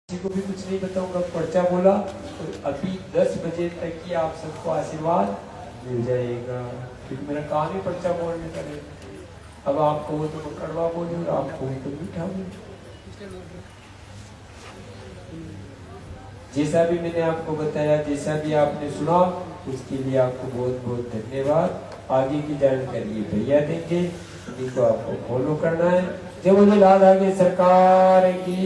किसी को भी कुछ नहीं बताऊंगा। पर्चा बोला तो अभी 10 बजे तक की आप सबको आशीर्वाद मिल जाएगा, क्योंकि मेरा काम ही पर्चा बोलने का है। अब आपको वो तो कड़वा बोले और आपको तो मीठा बोले। जैसा भी मैंने आपको बताया, जैसा भी आपने सुना, उसके लिए आपको बहुत बहुत धन्यवाद। आगे की जानकारी भैया देंगे, इनको आपको फॉलो करना है। जब मुझे लाल आगे सरकार की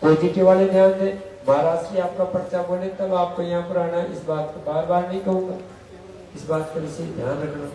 पॉजिटिव वाले ध्यान दें। महाराष्ट्र की आपका पर्चा बोले तब आपको यहाँ पर आना। इस बात को बार बार नहीं कहूंगा, इस बात पर इसे ध्यान रखना।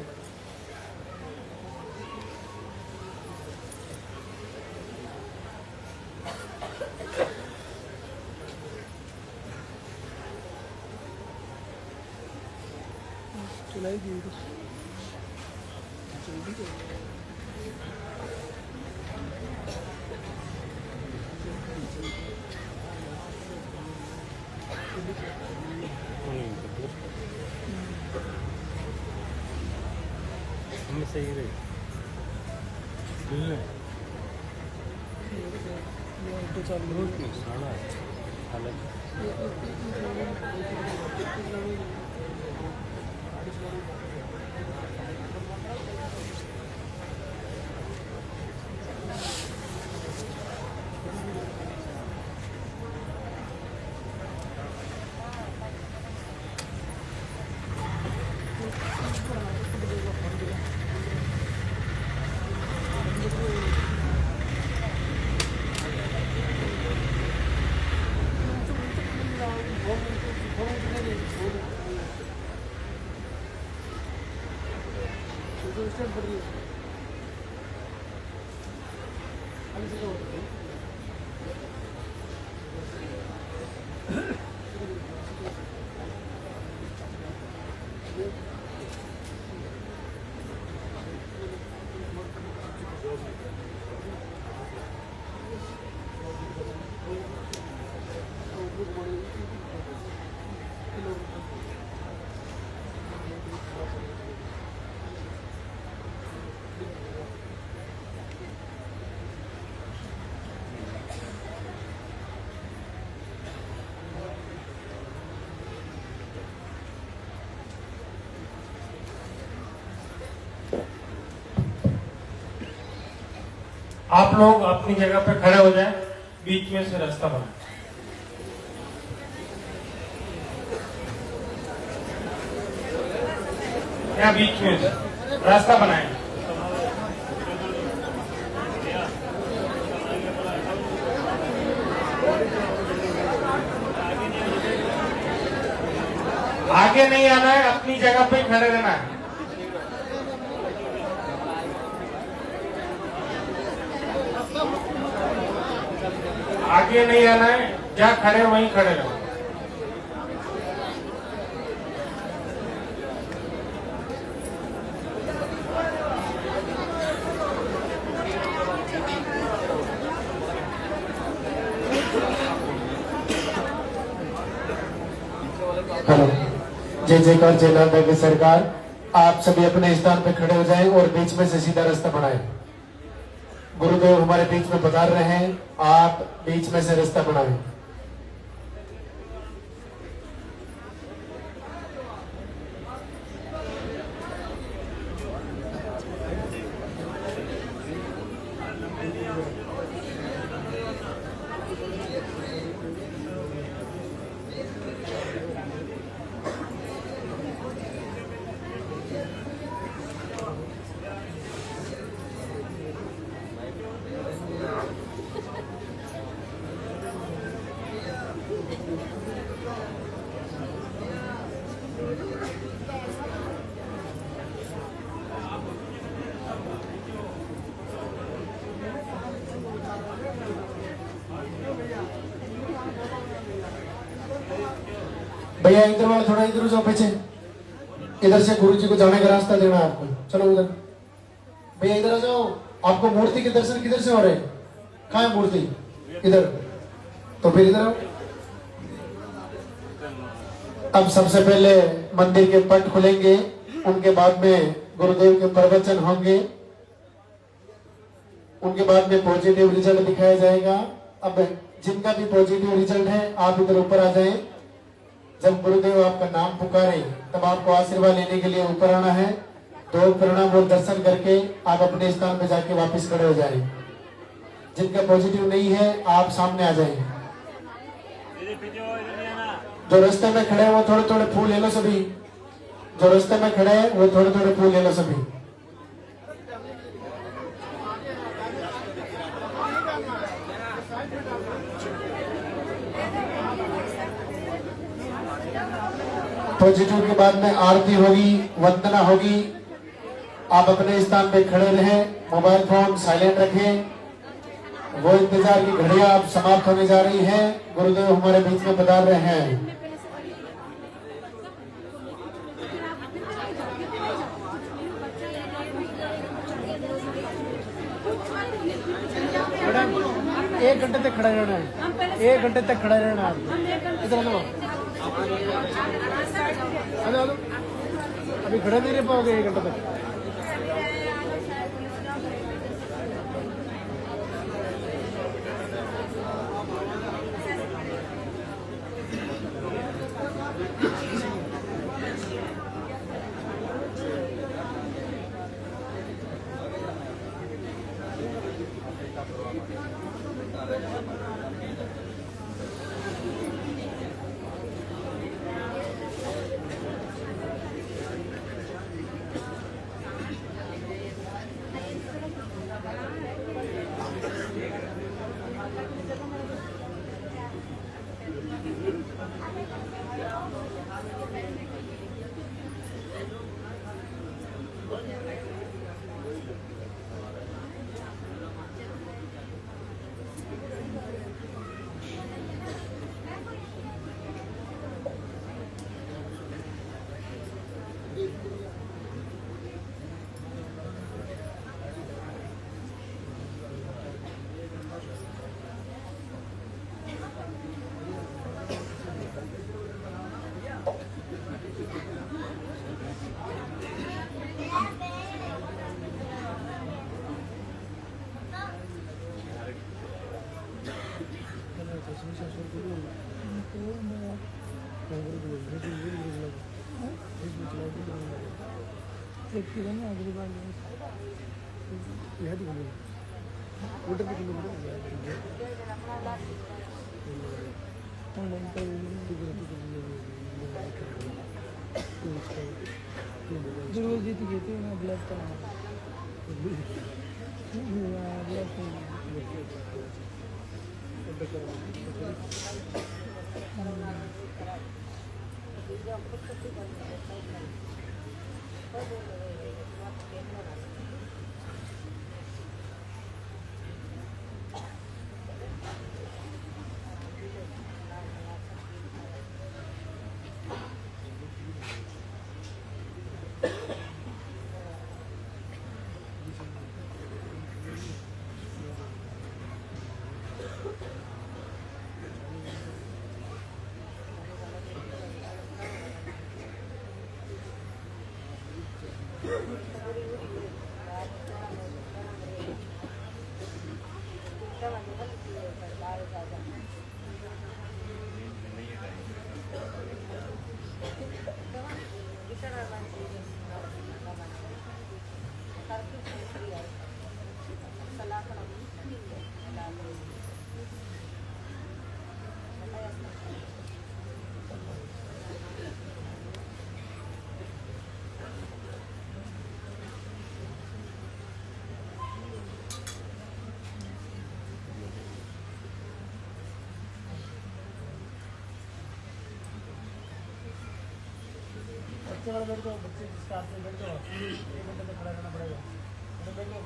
सही रही आप लोग अपनी जगह पे खड़े हो जाएं, बीच में से रास्ता बनाएं। या बीच में से रास्ता बनाएं। आगे नहीं आना है, अपनी जगह पे खड़े रहना है। आगे नहीं आना है, जहाँ खड़े वहीं खड़े रहो। हेलो, जय जयकार जय लाल की सरकार। आप सभी अपने स्थान पे खड़े हो जाएं और बीच में से सीधा रास्ता बनाएं। गुरुदेव हमारे बीच में पधार रहे हैं, आप बीच में से रास्ता बनाएं। भैया इधर वाला थोड़ा इधर जाओ पीछे। इधर से गुरु जी को जाने का रास्ता देना है आपको। चलो उधर भैया इधर आ जाओ। आपको मूर्ति के दर्शन किधर से हो रहे हैं? कहाँ है मूर्ति? इधर। तो फिर इधर आओ। अब सबसे पहले मंदिर के पट खुलेंगे, उनके बाद में गुरुदेव के प्रवचन होंगे। उनके बाद में पॉजिटिव रिजल्ट दिखाया जाएगा। अब जिनका भी पॉजिटिव रिजल्ट है आप इधर ऊपर आ जाएं। जब गुरुदेव आपका नाम पुकारे तब आपको आशीर्वाद लेने के लिए ऊपर आना है। तो प्रणाम और दर्शन करके आप अपने स्थान पे जाके वापस खड़े हो जाएं। जिनका पॉजिटिव नहीं है आप सामने आ जाएं। जो रास्ते में खड़े हैं वो थोड़े थोड़े फूल ले लो सभी। जो रास्ते में खड़े हैं वो थोड़े थोड़े फूल ले लो सभी। पॉजिटिव के बाद में आरती होगी, वंदना होगी। आप अपने स्थान पे खड़े रहें, मोबाइल फोन साइलेंट रखें। वो इंतजार की घड़ियां अब समाप्त होने जा रही है। गुरुदेव हमारे बीच में पधार रहे हैं। मैडम 1 घंटे तक खड़ा रहना है, 1 घंटे तक खड़ा रहना है। इधर लो, हेलो अभी खड़े नहीं रह पाओगे 1 घंटे तक। जीत गई थी ना ब्लैक का बच्चे वाला बैठ जाओ, बच्चे जिसका हाथ में बैठ जाओ, 1 घंटे तक खड़ा रहना पड़ेगा। बैठ जाओ।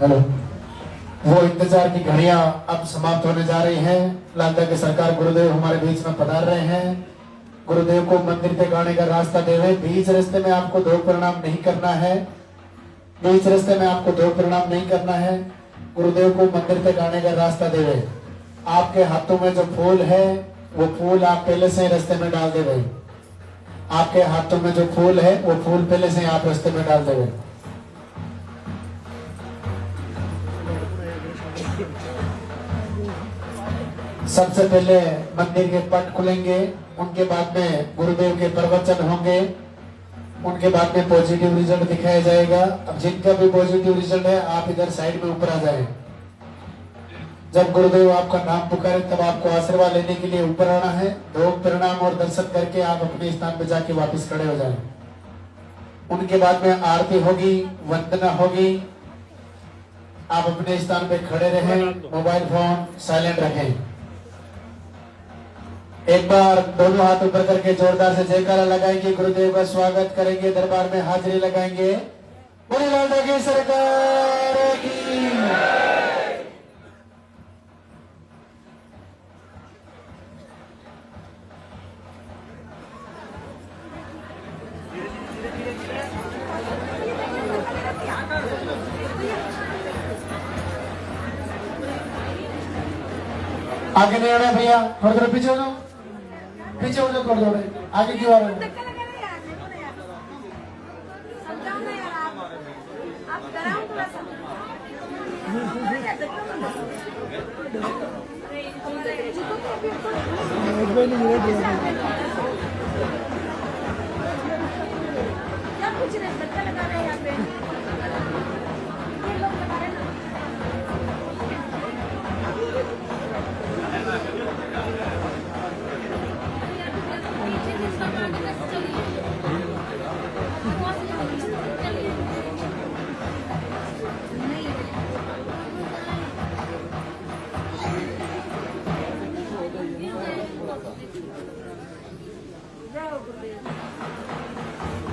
हेलो। वो इंतजार की घड़ियां अब समाप्त होने जा रही हैं। लालता के सरकार गुरुदेव हमारे बीच में पधार रहे हैं। गुरुदेव को मंदिर तक आने का रास्ता देवे। बीच रास्ते में आपको दो प्रणाम नहीं करना है। बीच रास्ते में आपको दो प्रणाम नहीं करना है। गुरुदेव को मंदिर तक आने का रास्ता देवे। आपके हाथों में जो फूल है वो फूल आप पहले से रास्ते में डाल दे भाई। आपके हाथों में जो फूल है वो फूल पहले से आप रास्ते में डाल देवे। सबसे पहले मंदिर के पट खुलेंगे, उनके बाद में गुरुदेव के प्रवचन होंगे, उनके बाद में पॉजिटिव रिजल्ट दिखाया जाएगा। अब जिनका भी पॉजिटिव रिजल्ट है आप इधर साइड में ऊपर आ जाए। जब गुरुदेव आपका नाम पुकारे तब आपको आशीर्वाद लेने के लिए ऊपर आना है। दो प्रणाम और दर्शन करके आप अपने स्थान पर जाके वापस खड़े हो जाएं। उनके बाद में आरती होगी, वंदना होगी। आप अपने स्थान पे खड़े रहें, मोबाइल फोन साइलेंट रखें। एक बार दोनों हाथ ऊपर करके जोरदार से जयकारा लगाएंगे, गुरुदेव का स्वागत करेंगे, दरबार में हाजिरी लगाएंगे। बोले लालता की सरकार की। आगे नहीं आना भैया, थोड़ा थोड़ा पीछे हो जाओ, पीछे हो जाओ थोड़ा थोड़ा। आगे क्यों आ रहे हो?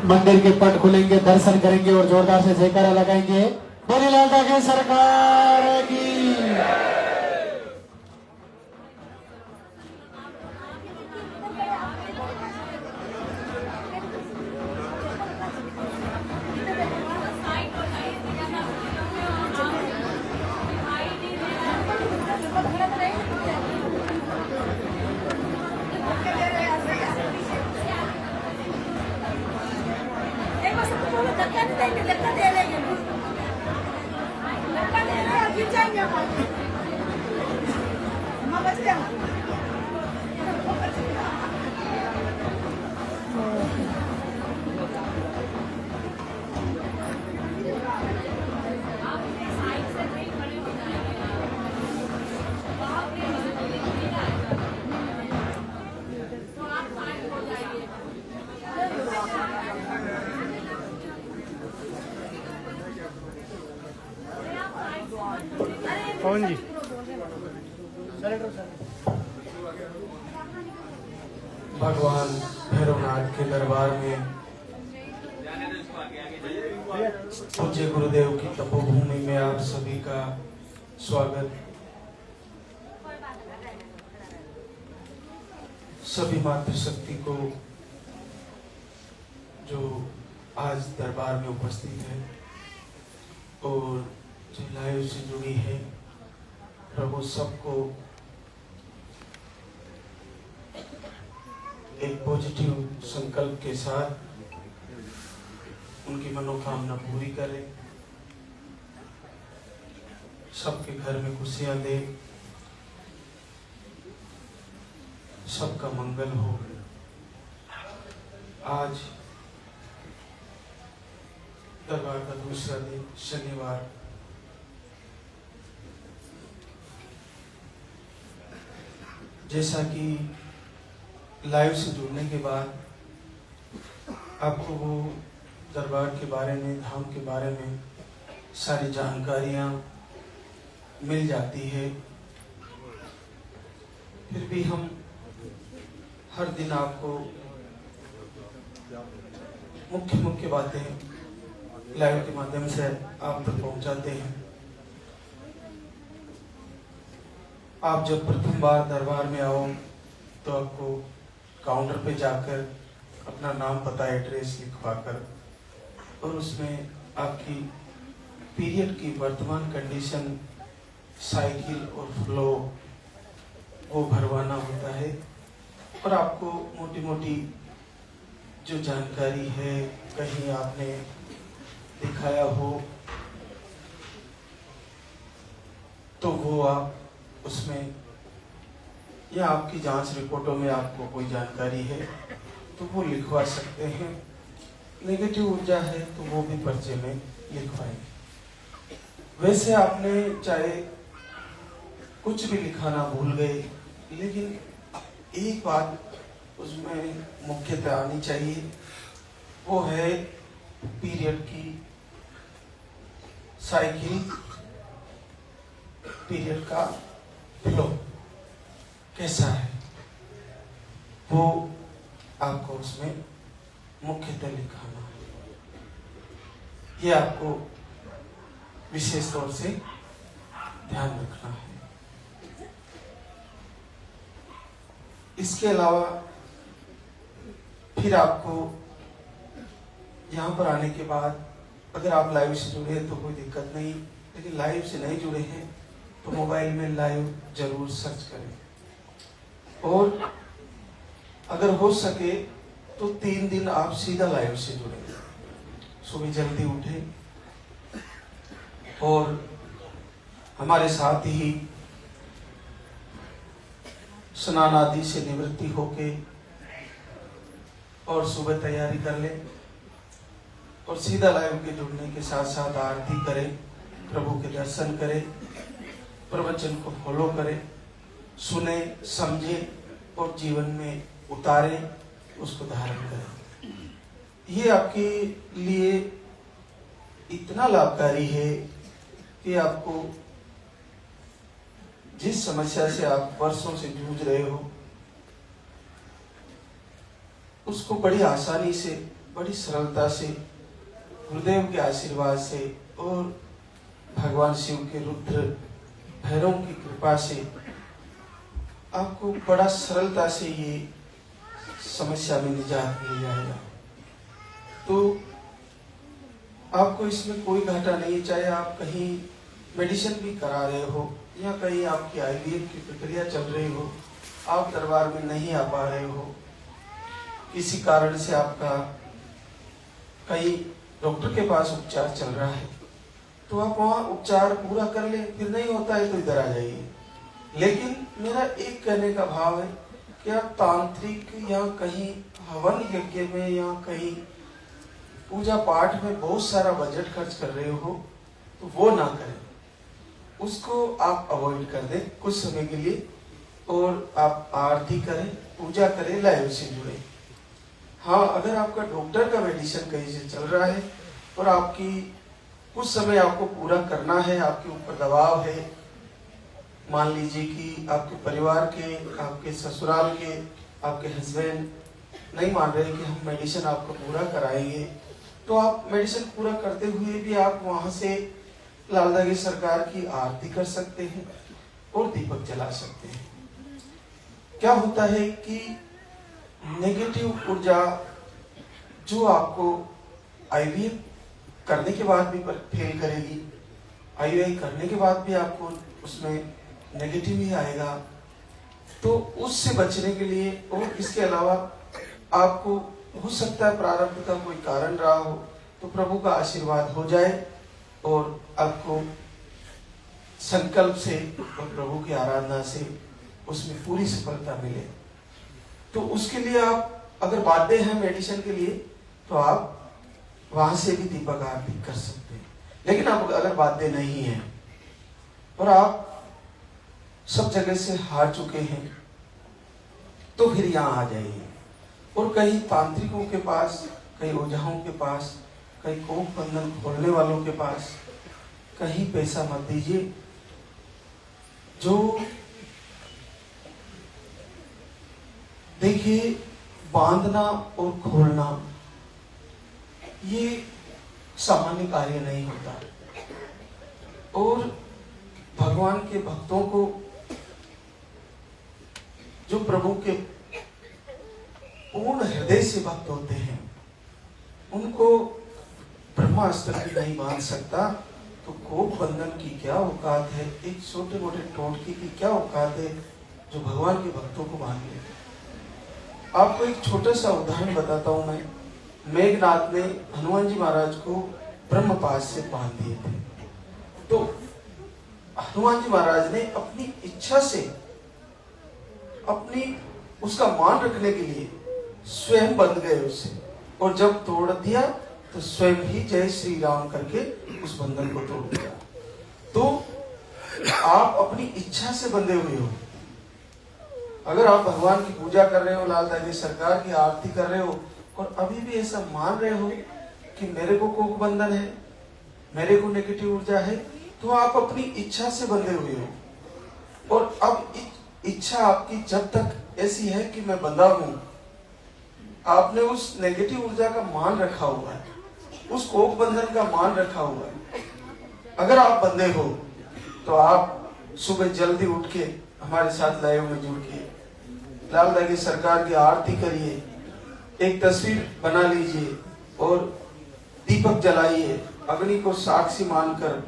मंदिर के पट खुलेंगे, दर्शन करेंगे और जोरदार से जयकारा लगाएंगे। बोले लालता की सरकार की। कौन जी? भगवान भैरवनाथ के दरबार में पूज्य गुरुदेव की तपोभूमि में आप सभी का स्वागत। सभी मातृशक्ति को जो आज दरबार में उपस्थित है और जो लाइव से जुड़ी है, प्रभु सबको एक पॉजिटिव संकल्प के साथ उनकी मनोकामना पूरी करे, सबके घर में खुशियां दे, सबका मंगल हो। आज दरबार का दूसरा दिन शनिवार, जैसा कि लाइव से जुड़ने के बाद आपको वो दरबार के बारे में, धाम के बारे में सारी जानकारियाँ मिल जाती है, फिर भी हम हर दिन आपको मुख्य मुख्य बातें लाइव के माध्यम से आप तक पहुंचाते हैं। आप जब प्रथम बार दरबार में आओ तो आपको काउंटर पे जाकर अपना नाम पता एड्रेस लिखवाकर और उसमें आपकी पीरियड की वर्तमान कंडीशन, साइकिल और फ्लो वो भरवाना होता है। और आपको मोटी मोटी जो जानकारी है, कहीं आपने दिखाया हो तो वो आप उसमें, या आपकी जांच रिपोर्टों में आपको कोई जानकारी है तो वो लिखवा सकते हैं। नेगेटिव ऊर्जा है तो वो भी पर्चे में लिखवाएंगे। वैसे आपने चाहे कुछ भी लिखाना भूल गए, लेकिन एक बात उसमें मुख्यतः आनी चाहिए, वो है पीरियड की साइकिल, पीरियड का फ्लो कैसा है, वो आपको उसमें मुख्यतः लिखाना है। ये आपको विशेष तौर से ध्यान रखना है। इसके अलावा फिर आपको यहाँ पर आने के बाद, अगर आप लाइव से जुड़े हैं तो कोई दिक्कत नहीं, लेकिन लाइव से नहीं जुड़े हैं तो मोबाइल में लाइव जरूर सर्च करें। और अगर हो सके तो 3 दिन आप सीधा लाइव से जुड़े, सुबह जल्दी उठे और हमारे साथ ही स्नान आदि से निवृत्ति होके और सुबह तैयारी कर ले और सीधा लाइव के जुड़ने के साथ साथ आरती करें, प्रभु के दर्शन करें, प्रवचन को फॉलो करें, सुने, समझे और जीवन में उतारे, उसको धारण करें। ये आपके लिए इतना लाभकारी है कि आपको जिस समस्या से आप वर्षों से जूझ रहे हो उसको बड़ी आसानी से, बड़ी सरलता से, गुरुदेव के आशीर्वाद से और भगवान शिव के रुद्र भैरव की कृपा से आपको बड़ा सरलता से ये समस्या में निजात मिल जाएगा। तो आपको इसमें कोई घाटा नहीं, चाहे आप कहीं मेडिसिन भी करा रहे हो या कहीं आपकी आईवीएफ की प्रक्रिया चल रही हो, आप दरबार में नहीं आ पा रहे हो, किसी कारण से आपका कहीं डॉक्टर के पास उपचार चल रहा है, तो आप वहाँ उपचार पूरा कर ले, फिर नहीं होता है तो इधर आ जाइए। लेकिन मेरा एक कहने का भाव है कि आप तांत्रिक या कहीं हवन यज्ञ में या कहीं पूजा पाठ में बहुत सारा बजट खर्च कर रहे हो तो वो ना करें, उसको आप अवॉइड कर दें कुछ समय के लिए और आप आरती करें, पूजा करें, लाइव से जुड़े। हाँ, अगर आपका डॉक्टर का मेडिसिन कहीं से चल रहा है और आपकी कुछ समय आपको पूरा करना है, आपके ऊपर दबाव है, मान लीजिए कि आपके परिवार के, आपके ससुराल के, आपके हस्बैंड नहीं मान रहे कि हम मेडिसिन आपको पूरा कराएंगे, तो आप मेडिसिन पूरा करते हुए भी आप वहां से लालदागी सरकार की आरती कर सकते हैं और दीपक जला सकते हैं। क्या होता है कि नेगेटिव ऊर्जा जो आपको आईवीएफ करने के बाद भी फेल करेगी, आईवीआई करने के बाद भी आपको उसमें नेगेटिव ही आएगा, तो उससे बचने के लिए और इसके अलावा आपको हो सकता है प्रारब्ध का कोई कारण रहा हो तो प्रभु का आशीर्वाद हो जाए और आपको संकल्प से और प्रभु की आराधना से उसमें पूरी सफलता मिले। तो उसके लिए आप अगर बाध्य हैं मेडिसिन के लिए तो आप वहां से भी दीपक आरती कर सकते हैं। लेकिन आप अगर बाध्य नहीं है और आप सब जगह से हार चुके हैं तो फिर यहाँ आ जाइए और कई तांत्रिकों के पास, कई ओझाओं के पास, कई कोप बंधन खोलने वालों के पास कहीं पैसा मत दीजिए। जो देखिए, बांधना और खोलना ये सामान्य कार्य नहीं होता और भगवान के भक्तों को जो प्रभु के पूर्ण हृदय से भक्त होते हैं उनको ब्रह्मास्त्र भी नहीं बांध सकता, तो कोप बंधन की क्या औकात है, एक छोटे मोटे टोटके की क्या औकात है जो भगवान के भक्तों को बांध ले। आपको एक छोटा सा उदाहरण बताता हूं मैं। मेघनाथ ने हनुमान जी महाराज को ब्रह्मपाश से बांध दिए थे, तो हनुमान जी महाराज ने अपनी इच्छा से अपनी उसका मान रखने के लिए स्वयं बंध गए उससे, और जब तोड़ दिया तो स्वयं ही जय श्री राम करके उस बंधन को तोड़ दिया। तो आप अपनी इच्छा से बंधे हुए हो। अगर आप भगवान की पूजा कर रहे हो, लाल दादी सरकार की आरती कर रहे हो, और अभी भी ऐसा मान रहे हो कि मेरे को कोप बंधन है, मेरे को नेगेटिव ऊर्जा है, तो आप अपनी इच्छा से बंधे हुए हो। और अब इच्छा आपकी जब तक ऐसी है कि मैं बंधा हूं, आपने उस नेगेटिव ऊर्जा का मान रखा हुआ है, उस कोप बंधन का मान रखा हुआ है। अगर आप बंधे हो तो आप सुबह जल्दी उठ के हमारे साथ लाइव में जुड़िए, लाल दागी सरकार की आरती करिए, एक तस्वीर बना लीजिए और दीपक जलाइए, अग्नि को साक्षी मानकर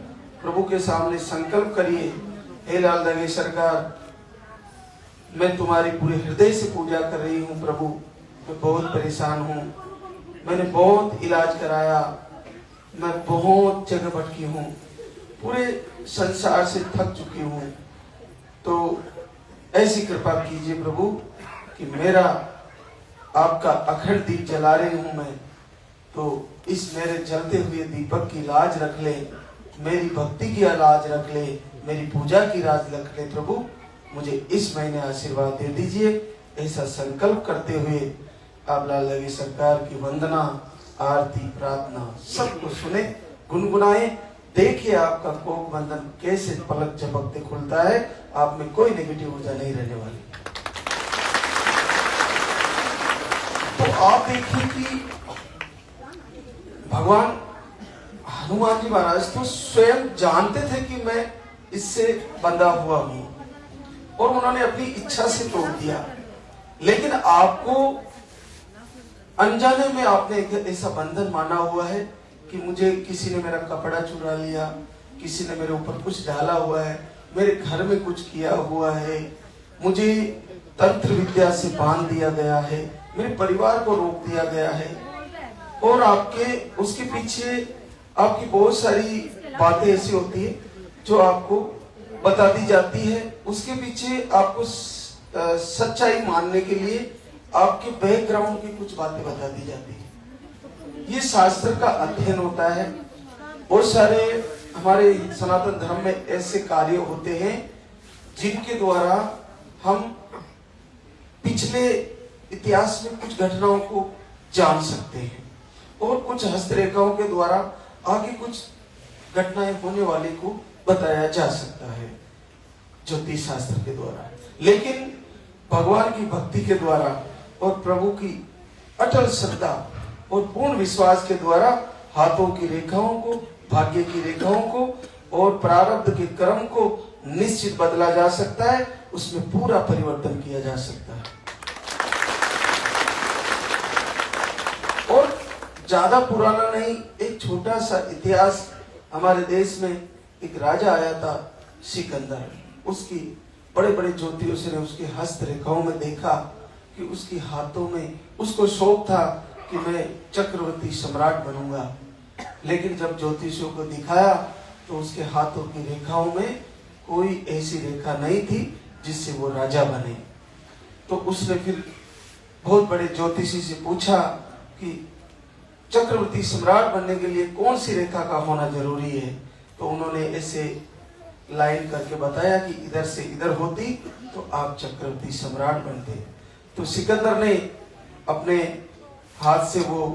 प्रभु के सामने संकल्प करिए, हे लाल दागी सरकार, मैं तुम्हारी पूरे हृदय से पूजा कर रही हूँ प्रभु, मैं बहुत परेशान हूँ, मैंने बहुत इलाज कराया, मैं बहुत जगह भटकी हूँ, पूरे संसार से थक चुकी हूँ, तो ऐसी कृपा कीजिए प्रभु कि मेरा आपका अखंड दीप जला रही हूँ मैं, तो इस मेरे जलते हुए दीपक की लाज रख ले, मेरी भक्ति की लाज रख ले, मेरी पूजा की लाज रख ले प्रभु, मुझे इस महीने आशीर्वाद दे दीजिए। ऐसा संकल्प करते हुए आप लाल दागी सरकार की वंदना, आरती, प्रार्थना सबको सुने, गुनगुनाए, देखिए आपका कोप बंधन कैसे पलक झपकते खुलता है, आप में कोई नेगेटिव ऊर्जा नहीं रहने वाली। तो आप देखिए कि भगवान हनुमान जी महाराज तो स्वयं जानते थे कि मैं इससे बंधा हुआ हूं, और उन्होंने अपनी इच्छा से तोड़ दिया। लेकिन आपको अनजाने में आपने ऐसा बंधन माना हुआ है कि मुझे किसी ने मेरा कपड़ा चुरा लिया, किसी ने मेरे ऊपर कुछ डाला हुआ है, मेरे घर में कुछ किया हुआ है, मुझे तंत्र विद्या से बांध दिया गया है, मेरे परिवार को रोक दिया गया है, और आपके उसके पीछे आपकी बहुत सारी बातें ऐसी होती है जो आपको बता दी जाती है। उसके पीछे आपको सच्चाई मानने के लिए आपके बैकग्राउंड की कुछ बातें बता दी जाती है। ये शास्त्र का अध्ययन होता है। बहुत सारे हमारे सनातन धर्म में ऐसे कार्य होते हैं जिनके द्वारा हम पिछले इतिहास में कुछ घटनाओं को जान सकते हैं, और कुछ हस्तरेखाओं के द्वारा आगे कुछ घटनाएं होने वाली को बताया जा सकता है ज्योतिष शास्त्र के द्वारा। लेकिन भगवान की भक्ति के द्वारा और प्रभु की अटल श्रद्धा और पूर्ण विश्वास के द्वारा हाथों की रेखाओं को, भाग्य की रेखाओं को और प्रारब्ध के क्रम को निश्चित बदला जा सकता है, उसमें पूरा परिवर्तन किया जा सकता है। और ज्यादा पुराना नहीं, एक छोटा सा इतिहास, हमारे देश में एक राजा आया था सिकंदर, उसकी बड़े बड़े ज्योतिषियों ने उसके हस्त रेखाओं में देखा कि उसके हाथों में, उसको शौक था कि मैं चक्रवर्ती सम्राट बनूंगा, लेकिन जब ज्योतिषियों को दिखाया तो उसके हाथों की रेखाओं में कोई ऐसी रेखा नहीं थी जिससे वो राजा बने। तो उसने फिर बहुत बड़े ज्योतिषी से पूछा कि चक्रवर्ती सम्राट बनने के लिए कौन सी रेखा का होना जरूरी है, तो उन्होंने ऐसे लाइन करके बताया कि इधर से इधर होती तो आप चक्रवर्ती सम्राट बनते। तो सिकंदर ने अपने हाथ से वो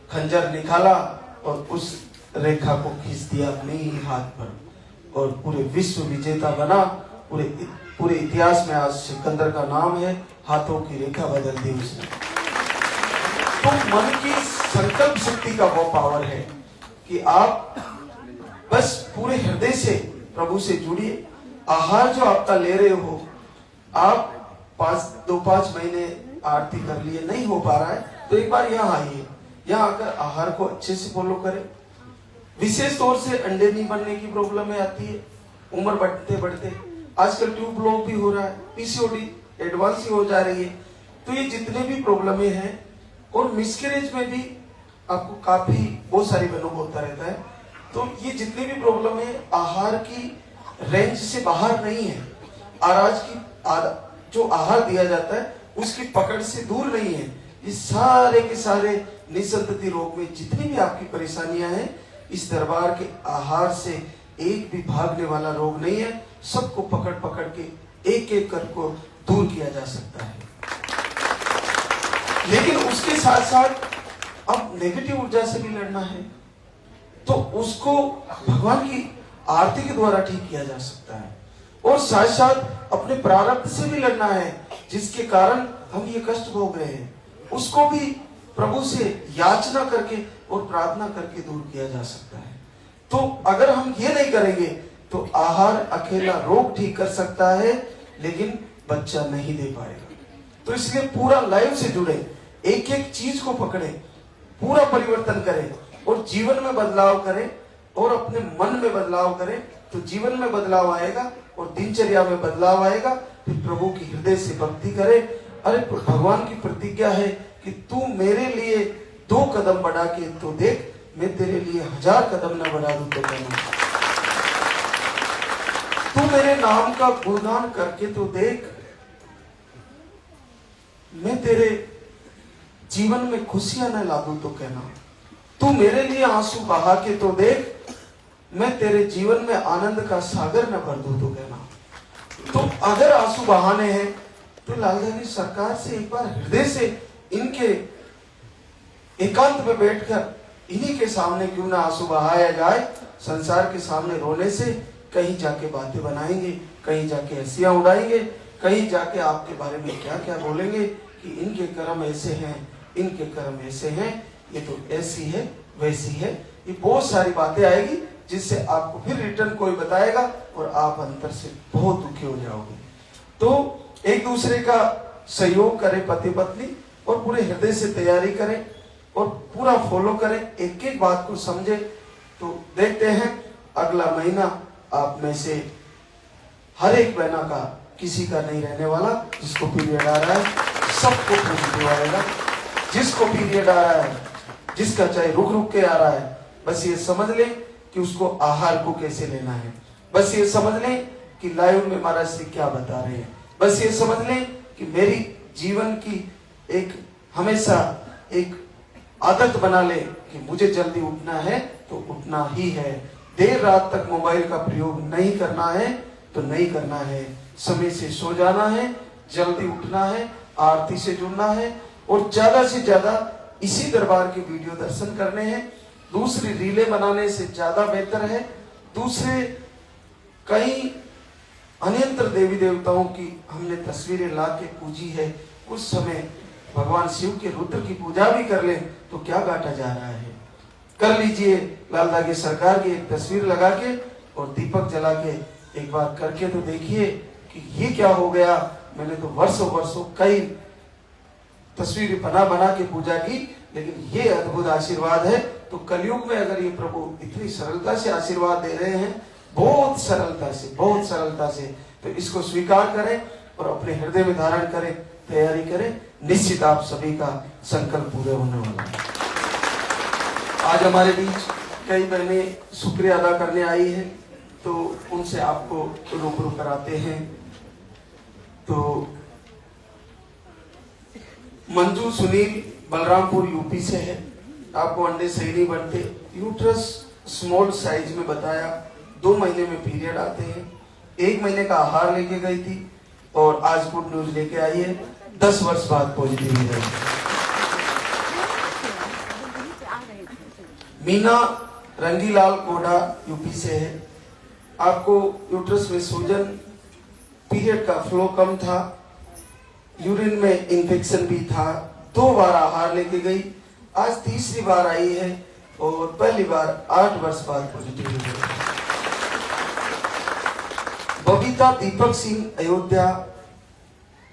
खंजर निकाला और उस रेखा को खींच दिया अपने ही हाथ पर, और पूरे विश्व विजेता बना। पूरे इतिहास में आज सिकंदर का नाम है, हाथों की रेखा बदल दी उसने। तो मन की संकल्प शक्ति का वो पावर है कि आप बस पूरे हृदय से प्रभु से जुड़िए। आहार जो आपका ले रहे हो, आप 5 महीने आरती कर लिए, नहीं हो पा रहा है, तो एक बार यहाँ आइए। यहाँ आकर आहार को अच्छे से फॉलो करें। विशेष तौर से अंडे नहीं बनने की प्रॉब्लम आती है उम्र बढ़ते बढ़ते। आजकल ट्यूब ब्लॉक भी हो रहा है, पीसीओडी एडवांस ही हो जा रही है। तो ये जितने भी प्रॉब्लमें हैं, और मिसकैरेज में भी आपको काफी बहुत सारी बहनों को होता रहता है। तो ये जितने भी प्रॉब्लम है आहार की रेंज से बाहर नहीं है, आज की जो आहार दिया जाता है उसकी पकड़ से दूर नहीं है। ये सारे के सारे निसंतति रोग में जितनी भी आपकी परेशानियां हैं, इस दरबार के आहार से एक भी भागने वाला रोग नहीं है। सबको पकड़ पकड़ के एक एक कर को दूर किया जा सकता है। लेकिन उसके साथ साथ अब नेगेटिव ऊर्जा से भी लड़ना है, तो उसको भगवान की आरती के द्वारा ठीक किया जा सकता है। और साथ साथ अपने प्रारब्ध से भी लड़ना है, जिसके कारण हम ये कष्ट भोग रहे हैं, उसको भी प्रभु से याचना करके और प्रार्थना करके दूर किया जा सकता है। तो अगर हम ये नहीं करेंगे तो आहार अकेला रोग ठीक कर सकता है, लेकिन बच्चा नहीं दे पाएगा। तो इसलिए पूरा लाइफ से जुड़े, एक एक चीज को पकड़े, पूरा परिवर्तन करें और जीवन में बदलाव करें और अपने मन में बदलाव करें, तो जीवन में बदलाव आएगा और दिनचर्या में बदलाव आएगा। फिर प्रभु की हृदय से भक्ति करे। अरे भगवान की प्रतिज्ञा है कि तू मेरे लिए 2 कदम बढ़ा के तो देख, मैं तेरे लिए 1000 कदम न बढ़ा दूं तो कहना। तू मेरे नाम का गुणगान करके तो देख, मैं तेरे जीवन में खुशियां न ला दूं तो कहना। तू मेरे लिए आंसू बहा के तो देख, मैं तेरे जीवन में आनंद का सागर न भर दूं तो कहना। तो अगर आंसू बहाने हैं तो लालधारी सरकार से एक बार हृदय से इनके एकांत में बैठकर इन्हीं के सामने क्यों ना आंसू बहाया जाए। संसार के सामने रोने से कहीं जाके बातें बनाएंगे, कहीं जाके हंसियां उड़ाएंगे, कहीं जाके आपके बारे में क्या क्या बोलेंगे कि इनके कर्म ऐसे हैं, इनके कर्म ऐसे हैं, ये तो ऐसी है वैसी है। ये बहुत सारी बातें आएगी जिससे आपको फिर रिटर्न कोई बताएगा और आप अंतर से बहुत दुखी हो जाओगे। तो एक दूसरे का सहयोग करें पति पत्नी, और पूरे हृदय से तैयारी करें और पूरा फॉलो करें, एक एक बात को समझे। तो देखते हैं अगला महीना आप में से हर एक बहना का किसी का नहीं रहने वाला। जिसको पीरियड आ रहा है सबको पॉजिटिव आएगा, जिसको पीरियड आ रहा है, जिसका चाहे रुक रुक के आ रहा है, बस ये समझ ले कि उसको आहार को कैसे लेना है। बस ये समझ लें कि लाइव में महाराज श्री क्या बता रहे हैं। बस ये समझ लें कि मेरी जीवन की एक हमेशा एक आदत बना ले कि मुझे जल्दी उठना है तो उठना ही है। देर रात तक मोबाइल का प्रयोग नहीं करना है तो नहीं करना है। समय से सो जाना है, जल्दी उठना है, आरती से जुड़ना है और ज्यादा से ज्यादा इसी दरबार के वीडियो दर्शन करने हैं। दूसरी रीलें बनाने से ज्यादा बेहतर है। दूसरे कई अनियंत्र देवी देवताओं की हमने तस्वीरें ला के पूजी है। कुछ समय भगवान शिव के रुद्र की पूजा भी कर ले तो क्या घाटा जा रहा है। कर लीजिए लालदा की सरकार की एक तस्वीर लगा के और दीपक जला के एक बार करके तो देखिए कि ये क्या हो गया। मैंने तो वर्षों वर्षों कई तस्वीरें बना के पूजा की, लेकिन ये अद्भुत आशीर्वाद है। तो कलयुग में अगर ये प्रभु इतनी सरलता से आशीर्वाद दे रहे हैं, बहुत सरलता से, तो इसको स्वीकार करें और अपने हृदय में धारण करें, तैयारी करें। निश्चित आप सभी का संकल्प पूरे होने वाला है। आज हमारे बीच कई बहनें शुक्रिया अदा करने आई है, तो उनसे आपको रूबरू कराते हैं। तो मंजू सुनील बलरामपुर यूपी से है। आपको अंडे सही नहीं बनते, यूट्रस स्मॉल साइज में बताया, 2 महीने में पीरियड आते हैं। 1 महीने का आहार लेके गई थी और आज गुड न्यूज लेके आई है, 10 वर्ष बाद पॉजिटिव है। मीना रंगीलाल कोडा यूपी से है। आपको यूट्रस में सूजन, पीरियड का फ्लो कम था, यूरिन में इंफेक्शन भी था। 2 बार आहार लेके गई, आज तीसरी बार आई है और पहली बार 8 वर्ष बाद पॉजिटिव है। बबीता दीपक सिंह अयोध्या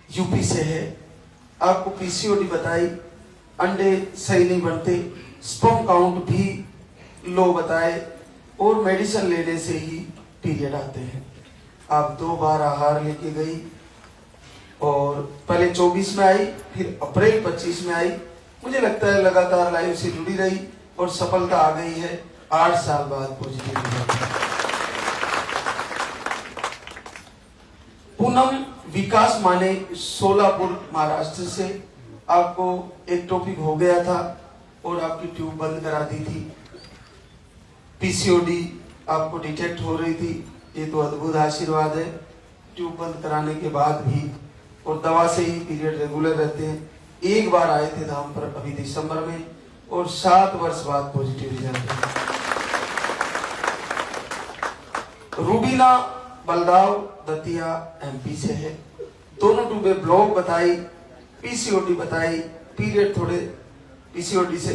यूपी से है। आपको पीसीओडी बताई, अंडे सही नहीं बनते, स्पर्म काउंट भी लो बताए और मेडिसिन लेने से ही पीरियड आते हैं। आप 2 बार आहार लेके गई और पहले 24 में आई, फिर अप्रैल 25 में आई। मुझे लगता है लगातार लाइफ से जुड़ी रही और सफलता आ गई है। 8 साल बाद पॉजिटिव रिजल्ट। पूनम विकास माने सोलापुर महाराष्ट्र से। आपको एक्टोपिक हो गया था और आपकी ट्यूब बंद करा दी थी। पीसीओडी आपको डिटेक्ट हो रही थी। ये तो अद्भुत आशीर्वाद है। ट्यूब बंद कराने के बाद भी और दवा से ही पीरियड रेगुलर रहते हैं। एक बार आए थे धाम पर अभी दिसंबर में और 7 वर्ष बाद पॉजिटिव रिजल्ट है। रूबीना बलदाव दतिया एमपी से है। दोनों ट्यूबे ब्लॉक बताई, पीसीओडी बताई। पीरियड थोड़े पीसीओडी से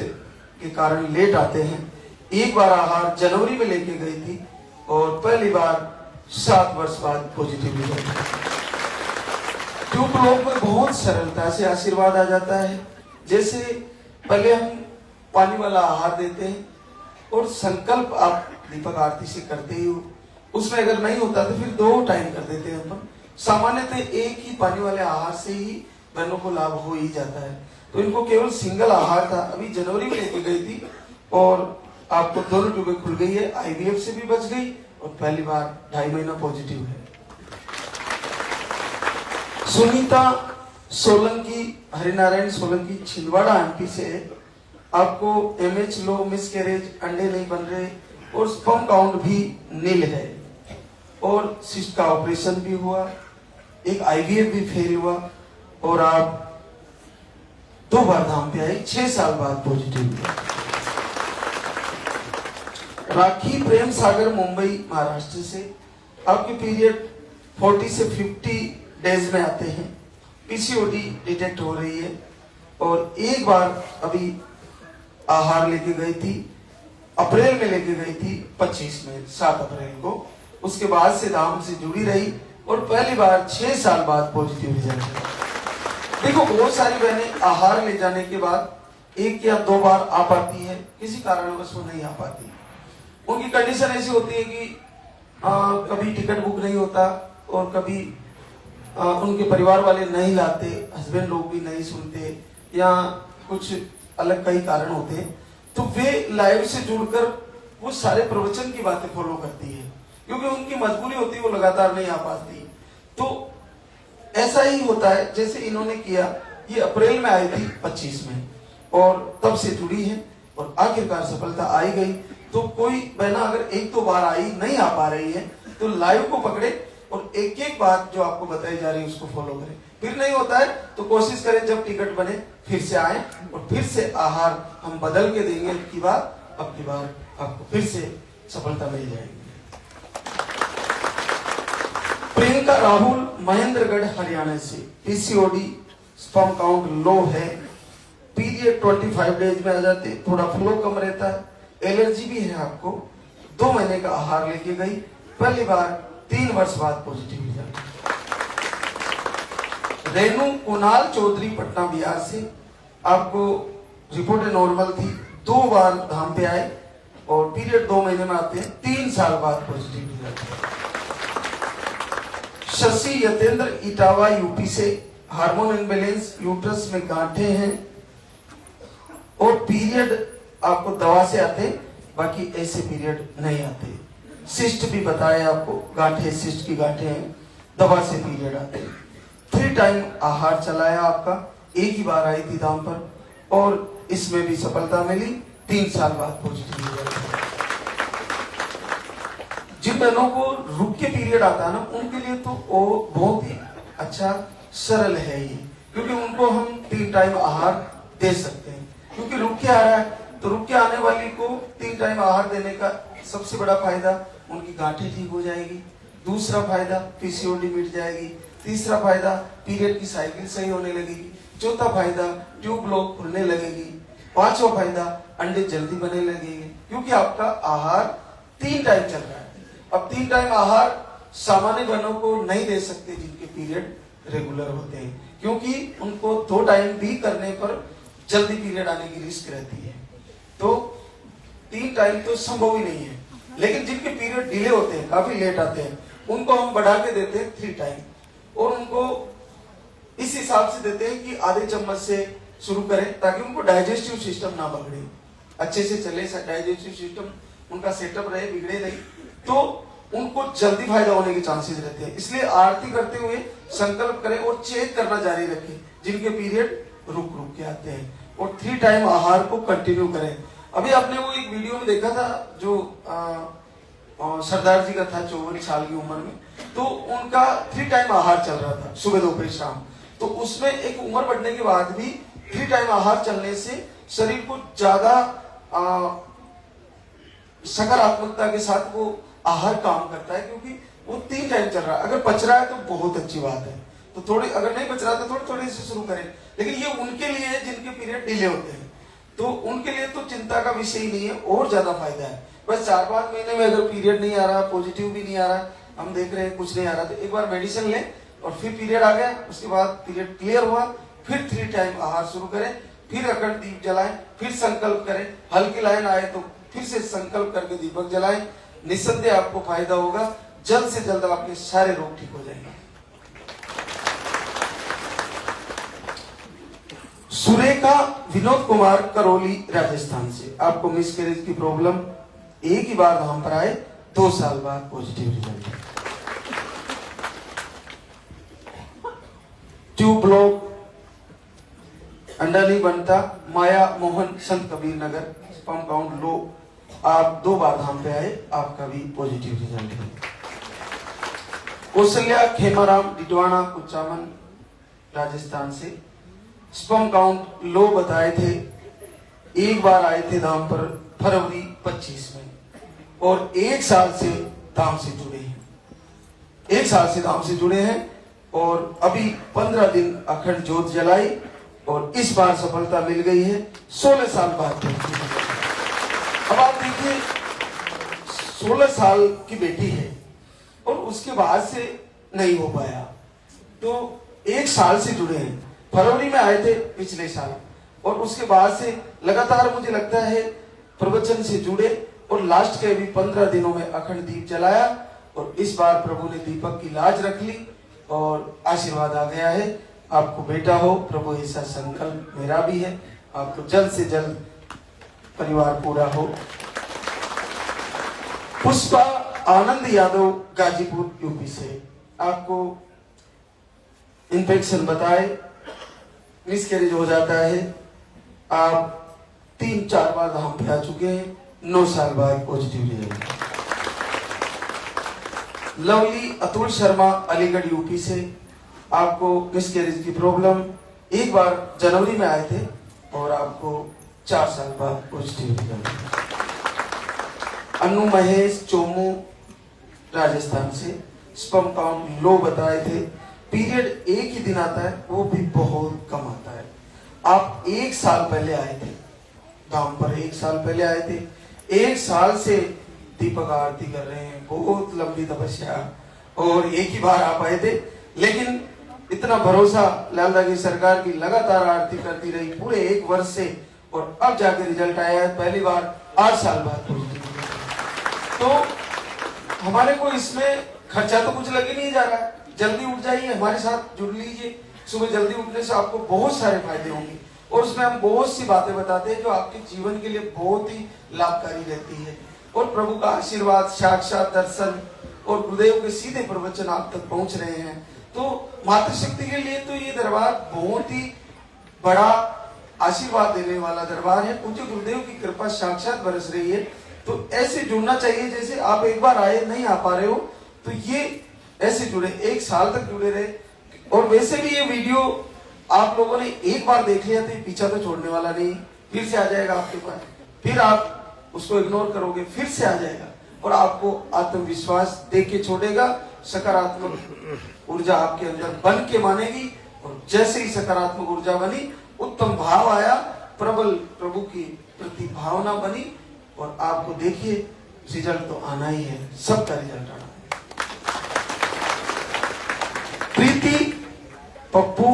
के कारण लेट आते हैं। एक बार आहार जनवरी में लेके गई थी और पहली बार 7 वर्ष बाद पॉजिटिव रिजल्ट। ट्यूब ब्लॉक में बहुत सरलता से आशीर्वाद आ जाता है। जैसे पहले हम पानी वाला आहार देते हैं और संकल्प आप दीपक आरती से करते ही हो। उसमें अगर नहीं होता तो फिर 2 टाइम कर देते हैं अपन। सामान्यतः एक ही पानी वाले आहार से ही बहनों को लाभ हो ही जाता है। तो इनको केवल सिंगल आहार था। अभी जनवरी में लेके गई थी और आपको दोनों ट्यूबें खुल गई है। आईवीएफ से भी बच गई और पहली बार 2.5 महीना पॉजिटिव है। सुनीता सोलंकी, हरिनारायण सोलंकी छिंदवाड़ा एमपी से। आपको एमएच लो, मिसकैरेज, अंडे नहीं बन रहे और स्पर्म काउंट भी नील है और सिस्ट का ऑपरेशन भी हुआ, एक आईवीएफ भी फेल हुआ और आप 2 बार धाम पे आई। 6 साल बाद पॉजिटिव हुआ। राखी प्रेम सागर मुंबई महाराष्ट्र से। आपके पीरियड 40 से 50 डेज में आते हैं। पीसीओडी डिटेक्ट हो रही है और एक बार अभी आहार लेके गई थी। अप्रैल में लेके गई थी 25 में, 7 अप्रैल को। उसके बाद से धाम से जुड़ी रही और पहली बार 6 साल बाद पॉजिटिव रिजल्ट है। देखो बहुत सारी बहनें आहार ले जाने के बाद 1 या 2 बार आ पाती है, किसी कारणवश वो नहीं आ पाती। उनकी कंडीशन ऐसी होती है कि कभी टिकट बुक नहीं होता और कभी उनके परिवार वाले नहीं लाते, हस्बैंड लोग भी नहीं सुनते या कुछ अलग कई कारण होते हैं। तो वे लाइव से जुड़कर वो सारे प्रवचन की बातें फॉलो करती है क्योंकि उनकी मजबूरी होती है, वो लगातार नहीं आ पाती। तो ऐसा ही होता है जैसे इन्होंने किया। ये अप्रैल में आई थी 25 में और तब से जुड़ी है और आखिरकार सफलता आई गई। तो कोई बहना अगर 1-2 बार आई नहीं आ पा रही है तो लाइव को पकड़े और एक बात जो आपको बताई जा रही है उसको फॉलो करें। फिर नहीं होता है तो कोशिश करें जब टिकट बने फिर से आए और फिर से आहार हम बदल के देंगे। अब की बार आपको फिर से सफलता मिल जाएगी। प्रियंका राहुल महेंद्रगढ़ हरियाणा से। पीसीओडी, स्पर्म काउंट लो है, पीरियड 25 डेज में आ जाते, थोड़ा फ्लो कम रहता है, एलर्जी भी है आपको। 2 महीने का आहार लेके गई, पहली बार 3 वर्ष बाद पॉजिटिव रिजल्ट। रेणु कुणाल चौधरी पटना बिहार से। आपको रिपोर्ट नॉर्मल थी, 2 बार धाम पे आए और पीरियड 2 महीने में आते हैं, 3 साल बाद positive result. Shashi Yatendra Etawah UP से। हार्मोन इम्बैलेंस, यूट्रस में गांठे हैं और पीरियड आपको दवा से आते, बाकी ऐसे पीरियड नहीं आते। सिस्ट भी बताया आपको, गांठे, सिस्ट की गांठे हैं, दवा से पीरियड आते हैं। 3 टाइम आहार चलाया आपका, एक ही बार आई थी दाम पर और इसमें भी सफलता मिली। 3 साल बाद पॉजिटिव रिजल्ट। जिन बहनों को रुक के पीरियड आता है ना, उनके लिए तो वो बहुत ही अच्छा सरल है ये, क्योंकि उनको हम 3 टाइम आहार दे सकते हैं। क्योंकि रुक के आ रहा है तो रुक के आने वाली को 3 टाइम आहार देने का सबसे बड़ा फायदा, उनकी गांठें ठीक हो जाएगी। दूसरा फायदा, पीसीओडी मिट जाएगी। तीसरा फायदा, पीरियड की साइकिल सही होने लगेगी। चौथा फायदा, ट्यूब ब्लॉक खुलने लगेगी। 5वां फायदा, अंडे जल्दी बनने लगेंगे क्योंकि आपका आहार 3 टाइम चल रहा है। अब 3 टाइम आहार सामान्य बहनों को नहीं दे सकते जिनके पीरियड रेगुलर होते हैं, क्योंकि उनको 2 टाइम भी करने पर जल्दी पीरियड आने की रिस्क रहती है। तो 3 टाइम तो संभव ही नहीं है, लेकिन जिनके पीरियड डिले होते हैं, काफी लेट आते हैं, उनको हम बढ़ा के देते हैं 3 टाइम, और उनको इस हिसाब से देते हैं कि आधे चम्मच से शुरू करें ताकि उनको डाइजेस्टिव सिस्टम ना बिगड़े, अच्छे से चले, डाइजेस्टिव सिस्टम उनका सेटअप रहे, बिगड़े नहीं, तो उनको जल्दी फायदा होने के चांसेस रहते हैं। इसलिए आरती करते हुए संकल्प करें और चेक करना जारी रखें जिनके पीरियड रुक रुक के आते हैं, और 3 टाइम आहार को कंटिन्यू करें। अभी आपने वो एक वीडियो में देखा था जो सरदार जी का था 54 साल की उम्र में, तो उनका 3 टाइम आहार चल रहा था, सुबह दोपहर शाम। तो उसमें एक उम्र बढ़ने के बाद भी 3 टाइम आहार चलने से शरीर को ज्यादा सकारात्मकता के साथ वो आहार काम करता है, क्योंकि वो 3 टाइम चल रहा है। अगर बच रहा है तो बहुत अच्छी बात है, तो थोड़ी, अगर नहीं बच रहा तो थोड़ी थोड़ी से शुरू करें। लेकिन ये उनके लिए है जिनके पीरियड डिले होते हैं, तो उनके लिए तो चिंता का विषय ही नहीं है, और ज्यादा फायदा है। बस 4-5 महीने में अगर पीरियड नहीं आ रहा, पॉजिटिव भी नहीं आ रहा, हम देख रहे हैं कुछ नहीं आ रहा, तो एक बार मेडिसिन लें, और फिर पीरियड आ गया, उसके बाद पीरियड क्लियर हुआ, फिर 3 टाइम आहार शुरू करें, फिर अखंड दीप जलाएं, फिर संकल्प करें, हल्की लाइन आए तो फिर से संकल्प करके दीपक जलाएं। निस्संदेह आपको फायदा होगा, जल्द से जल्द आपके सारे रोग ठीक हो जाएंगे। सुरेखा विनोद कुमार, करौली, राजस्थान से। आपको मिसकैरेज की प्रॉब्लम, एक ही बार धाम पर आए, 2 साल बाद पॉजिटिव रिजल्ट है। ट्यूब ब्लॉक, अंडा नहीं बनता, माया मोहन, संत Kabir Nagar, sperm count low, आप 2 बार धाम पे आए, आपका भी पॉजिटिव रिजल्ट है। कौशल्या खेमाराम, डिडवाना, कुचामन, राजस्थान से। स्पर्म काउंट लो बताए थे, एक बार आए थे धाम पर फरवरी 25 में, और 1 साल से धाम से जुड़े हैं, 1 साल से धाम से जुड़े हैं, और अभी 15 दिन अखंड ज्योत जलाई, और इस बार सफलता मिल गई है 16 साल बाद। अब आप देखिए, 16 साल की बेटी है और उसके बाद से नहीं हो पाया, तो 1 साल से जुड़े हैं। फरवरी में आए थे पिछले साल, और उसके बाद से लगातार मुझे लगता है प्रवचन से जुड़े, और लास्ट के भी 15 दिनों में अखंड दीप जलाया, और इस बार प्रभु ने दीपक की लाज रख ली और आशीर्वाद आ गया है। आपको बेटा हो, प्रभु ऐसा संकल्प मेरा भी है, आपको जल्द से जल्द परिवार पूरा हो। पुष्पा आनंद यादव, गाजीपुर, यूपी से। आपको इन्फेक्शन बताए, मिसकैरेज हो जाता है, आप 3-4 बार धाम पे आ चुके हैं, 9 साल बाद positive result. Lovely Atul Sharma, Aligarh, UP से। आपको मिसकैरेज की प्रॉब्लम, एक बार जनवरी में आए थे, और आपको 4 साल बाद पॉजिटिव रिजल्ट। अनु महेश, चोमू, राजस्थान से। स्पर्म काउंट लो बताए थे, पीरियड एक ही दिन आता है, वो भी बहुत कम आता है। आप 1 साल पहले आए थे धाम पर, 1 साल पहले आए थे, 1 साल से दीपक आरती कर रहे हैं, बहुत लंबी तपस्या, और एक ही बार आप आए थे, लेकिन इतना भरोसा लालदा की सरकार की, लगातार आरती करती रही पूरे 1 वर्ष से, और अब जाके रिजल्ट आया है पहली बार 8 साल बाद पॉजिटिव। तो हमारे को इसमें खर्चा तो कुछ लग ही नहीं जा रहा। जल्दी उठ जाइए, हमारे साथ जुड़ लीजिए। सुबह जल्दी उठने से आपको बहुत सारे फायदे होंगे, और उसमें हम बहुत सी बातें बताते हैं जो आपके जीवन के लिए बहुत ही लाभकारी रहती है, और प्रभु का आशीर्वाद, साक्षात दर्शन, और गुरुदेव के सीधे प्रवचन आप तक पहुंच रहे हैं। तो मातृशक्ति के लिए तो ये दरबार बहुत ही बड़ा आशीर्वाद देने वाला दरबार है। पूज्य गुरुदेव की कृपा साक्षात बरस रही है, तो ऐसे जुड़ना चाहिए। जैसे आप एक बार आए, नहीं आ पा रहे हो, तो ये ऐसे जुड़े, 1 साल तक जुड़े रहे। और वैसे भी ये वीडियो आप लोगों ने एक बार देख लिया तो पीछा तो छोड़ने वाला नहीं, फिर से आ जाएगा आपके पास, फिर आप उसको इग्नोर करोगे, फिर से आ जाएगा, और आपको आत्मविश्वास दे के छोड़ेगा। सकारात्मक ऊर्जा आपके अंदर बन के मानेगी, और जैसे ही सकारात्मक ऊर्जा बनी, उत्तम भाव आया, प्रबल प्रभु की प्रति भावना बनी, और आपको देखिए रिजल्ट तो आना ही है, सबका रिजल्ट आना है। Preeti Pappu,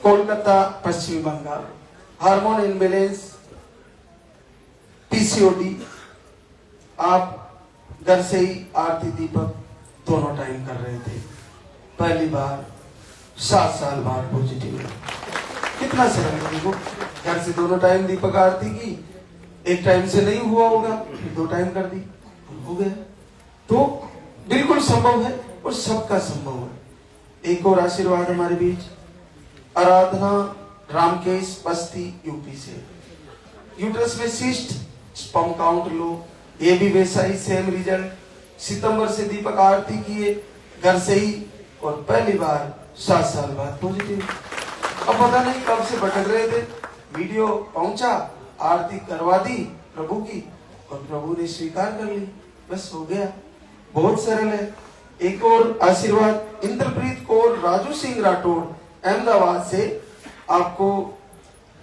Kolkata, Paschim Bengal. Hormone imbalance, PCOD. आप घर से ही आरती दीपक दोनों टाइम कर रहे थे, पहली बार 7 साल बाद पॉजिटिव है। कितना सरल है देखो, घर से दोनों टाइम दीपक आरती की, एक टाइम से नहीं हुआ होगा, फिर 2 टाइम कर दी, हो गया। तो बिल्कुल संभव है और सबका संभव है। एक और आशीर्वाद हमारे बीच, आराधना रामकेश, बस्ती, यूपी से। यूट्रस में सिस्ट, स्पर्म काउंट लो, ये भी वैसा ही सेम रिजल्ट। सितंबर से दीपक आरती किए घर से ही और पहली बार 7 साल बाद पॉजिटिव। अब पता नहीं कब से भटक रहे थे, वीडियो पहुंचा, आरती करवा दी प्रभु की और प्रभु ने स्वीकार कर ली, बस हो गया। बहुत सरल है। एक और आशीर्वाद, इंद्रप्रीत कौर, राजू सिंह राठौड़, अहमदाबाद से। आपको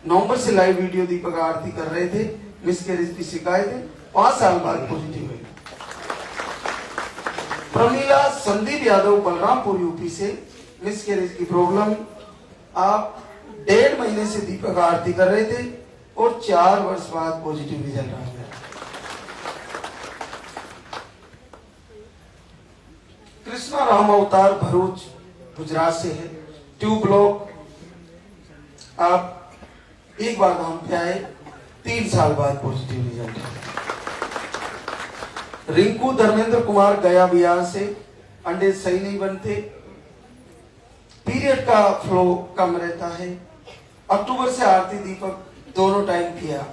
नवंबर से लाइव वीडियो दीपक आरती कर रहे थे, मिसकैरेज की शिकायत है, 5 साल बाद पॉजिटिव हुई। प्रमीला संदीप यादव, बलरामपुर, यूपी से, मिसकैरेज की प्रॉब्लम। आप 1.5 महीने से दीपक आरती कर रहे थे और 4 वर्ष बाद पॉजिटिव रिजल्ट आ गया। कृष्णा राम अवतार, भरूच, गुजरात से है, ट्यूब ब्लॉक। आप एक बार धाम पे आए, 3 साल बाद पॉजिटिव रिजल्ट है। रिंकू धर्मेंद्र कुमार, गया बिहार से, अंडे सही नहीं बनते, पीरियड का फ्लो कम रहता है। अक्टूबर से आरती दीपक दोनों टाइम किया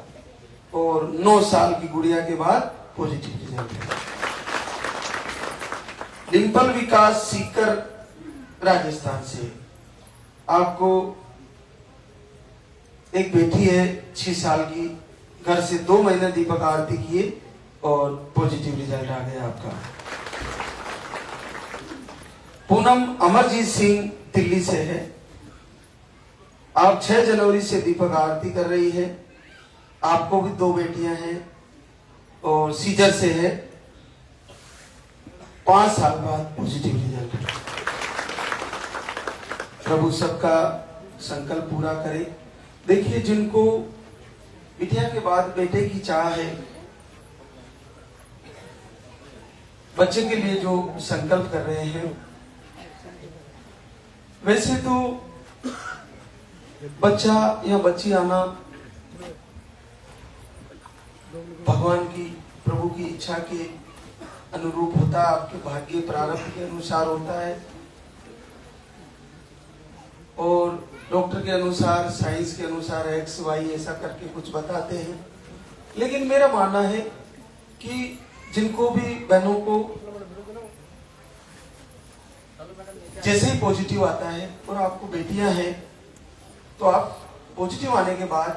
और 9 साल की गुड़िया के बाद पॉजिटिव रिजल्ट है। डिंपल विकास, सीकर, राजस्थान से। आपको एक बेटी है 6 साल की, घर से 2 महीने दीपक आरती किए और पॉजिटिव रिजल्ट आ गया आपका। पूनम अमरजीत सिंह, दिल्ली से है। आप 6 जनवरी से दीपक आरती कर रही है। आपको भी 2 बेटियां हैं और सीजर से है, 5 साल बाद पॉजिटिव रिजल्ट। प्रभु सबका संकल्प पूरा करे। देखिए, जिनको बिटिया के बाद बेटे की चाह है, बच्चे के लिए जो संकल्प कर रहे हैं, वैसे तो बच्चा या बच्ची आना भगवान की, प्रभु की इच्छा के अनुरूप होता है, आपके भाग्य प्रारब्ध के अनुसार होता है और डॉक्टर के अनुसार, साइंस के अनुसार एक्स वाई ऐसा करके कुछ बताते हैं। लेकिन मेरा मानना है कि जिनको भी बहनों को जैसे ही पॉजिटिव आता है और आपको बेटियां हैं, तो आप पॉजिटिव आने के बाद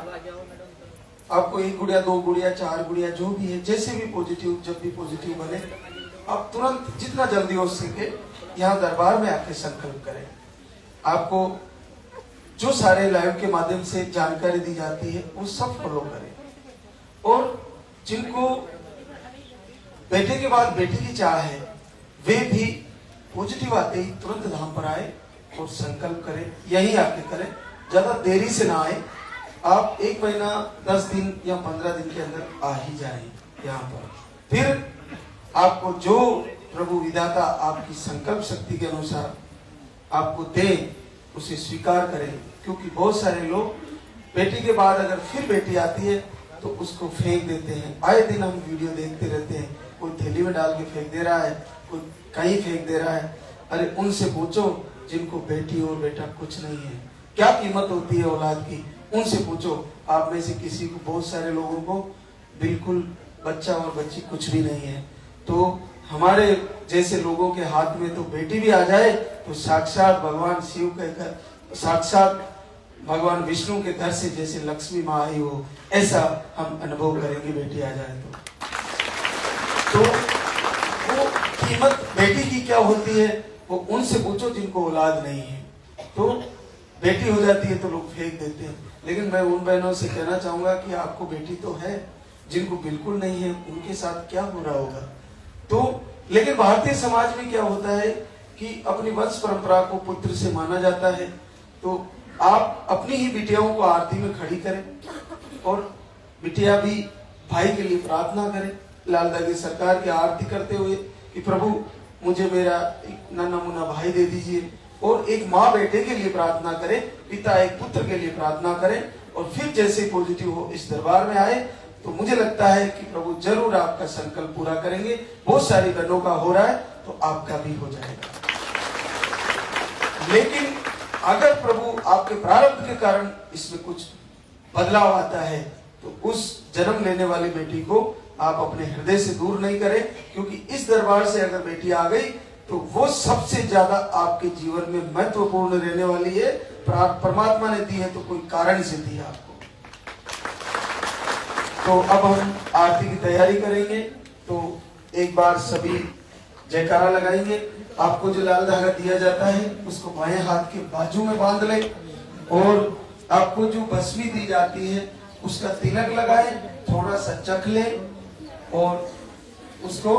आपको 1 गुड़िया, 2 गुड़िया, 4 गुड़िया, जो भी है, जैसे भी पॉजिटिव, जब भी पॉजिटिव बने, आप तुरंत जितना जल्दी हो सके यहाँ दरबार में आके संकल्प करें। आपको जो सारे लाइव के माध्यम से जानकारी दी जाती है वो सब फॉलो करें। और जिनको बेटे के बाद बेटी की चाह है, वे भी पॉजिटिव आते ही तुरंत धाम पर आए और संकल्प करें, यही आके करें, ज्यादा देरी से ना आए। आप 1 महीना 10 दिन या 15 दिन के अंदर आ ही जाए यहाँ पर। फिर आपको जो प्रभु विधाता आपकी संकल्प शक्ति के अनुसार आपको दे, उसे स्वीकार करें। क्योंकि बहुत सारे लोग बेटी के बाद अगर फिर बेटी आती है तो उसको फेंक देते हैं। आए दिन हम वीडियो देखते रहते हैं, कोई थैली में डाल के फेंक दे रहा है, कोई कहीं फेंक दे रहा है। अरे उनसे पूछो जिनको बेटी और बेटा कुछ नहीं है, क्या कीमत होती है औलाद की, उनसे पूछो। आप में से किसी को, बहुत सारे लोगों को बिल्कुल बच्चा और बच्ची कुछ भी नहीं है। तो हमारे जैसे लोगों के हाथ में तो बेटी भी आ जाए तो साक्षात भगवान शिव के घर, साक्षात भगवान विष्णु के घर से जैसे लक्ष्मी माँ आई हो, ऐसा हम अनुभव करेंगे बेटी आ जाए तो वो कीमत बेटी की क्या होती है वो उनसे पूछो जिनको औलाद नहीं है। तो बेटी हो जाती है तो लोग फेंक देते हैं। लेकिन मैं उन बहनों से कहना चाहूंगा कि आपको बेटी तो है, जिनको बिल्कुल नहीं है उनके साथ क्या हो रहा होगा। तो लेकिन भारतीय समाज में क्या होता है कि अपनी वंश परंपरा को पुत्र से माना जाता है, तो आप अपनी ही बिटियाओं को आरती में खड़ी करें और बिटिया भी भाई के लिए प्रार्थना करें लाल दागी सरकार की आरती करते हुए कि प्रभु मुझे मेरा एक नन्हा मुन्ना भाई दे दीजिए। और एक माँ बेटे के लिए प्रार्थना करे, पिता एक पुत्र के लिए प्रार्थना करे, और फिर जैसे पॉजिटिव हो इस दरबार में आए तो मुझे लगता है कि प्रभु जरूर आपका संकल्प पूरा करेंगे। बहुत सारी बहनों का हो रहा है तो आपका भी हो जाएगा। लेकिन अगर प्रभु आपके प्रारब्ध के कारण इसमें कुछ बदलाव आता है तो उस जन्म लेने वाली बेटी को आप अपने हृदय से दूर नहीं करें, क्योंकि इस दरबार से अगर बेटी आ गई तो वो सबसे ज्यादा आपके जीवन में महत्वपूर्ण रहने वाली है। परमात्मा ने दी है तो कोई कारण से दी है आपको। तो अब हम आरती की तैयारी करेंगे, तो एक बार सभी जयकारा लगाएंगे। आपको जो लाल धागा दिया जाता है उसको बाएं हाथ के बाजू में बांध ले, और आपको जो भस्मी दी जाती है उसका तिलक लगाए, थोड़ा सा चख ले, और उसको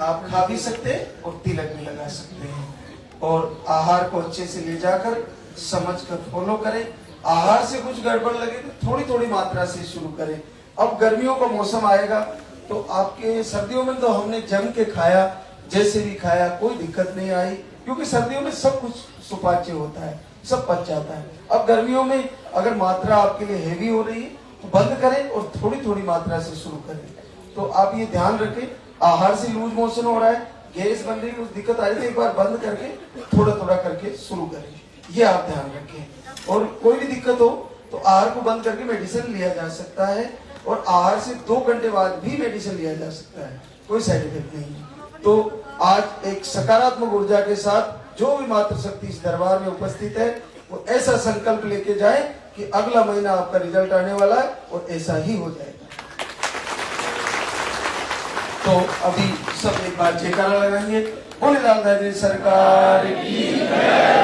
आप खा भी सकते और तिलक भी लगा सकते हैं। और आहार को अच्छे से ले जाकर समझकर फॉलो करें। आहार से कुछ गड़बड़ लगे तो थोड़ी थोड़ी मात्रा से शुरू करें। अब गर्मियों का मौसम आएगा तो आपके, सर्दियों में तो हमने जम के खाया, जैसे भी खाया, कोई दिक्कत नहीं आई, क्योंकि सर्दियों में सब कुछ सुपाच्य होता है, सब पच जाता है। अब गर्मियों में अगर मात्रा आपके लिए हेवी हो रही है तो बंद करें और थोड़ी थोड़ी मात्रा से शुरू करें। तो आप ये ध्यान रखें, आहार से लूज मोशन हो रहा है, गैस बन रही है, कुछ दिक्कत आ रही है, एक बार बंद करके थोड़ा थोड़ा करके शुरू करें, ये आप ध्यान रखें। और कोई भी दिक्कत हो तो आहार को बंद करके मेडिसिन लिया जा सकता है, और आहार से 2 घंटे बाद भी मेडिसिन लिया जा सकता है, कोई साइड इफेक्ट नहीं है। तो आज एक सकारात्मक ऊर्जा के साथ जो भी मातृशक्ति इस दरबार में उपस्थित है वो ऐसा संकल्प लेके जाए कि अगला महीना आपका रिजल्ट आने वाला है और ऐसा ही हो जाएगा। तो अभी सब एक बार जयकारा लगाएंगे। बोले लाल दादी सरकार की।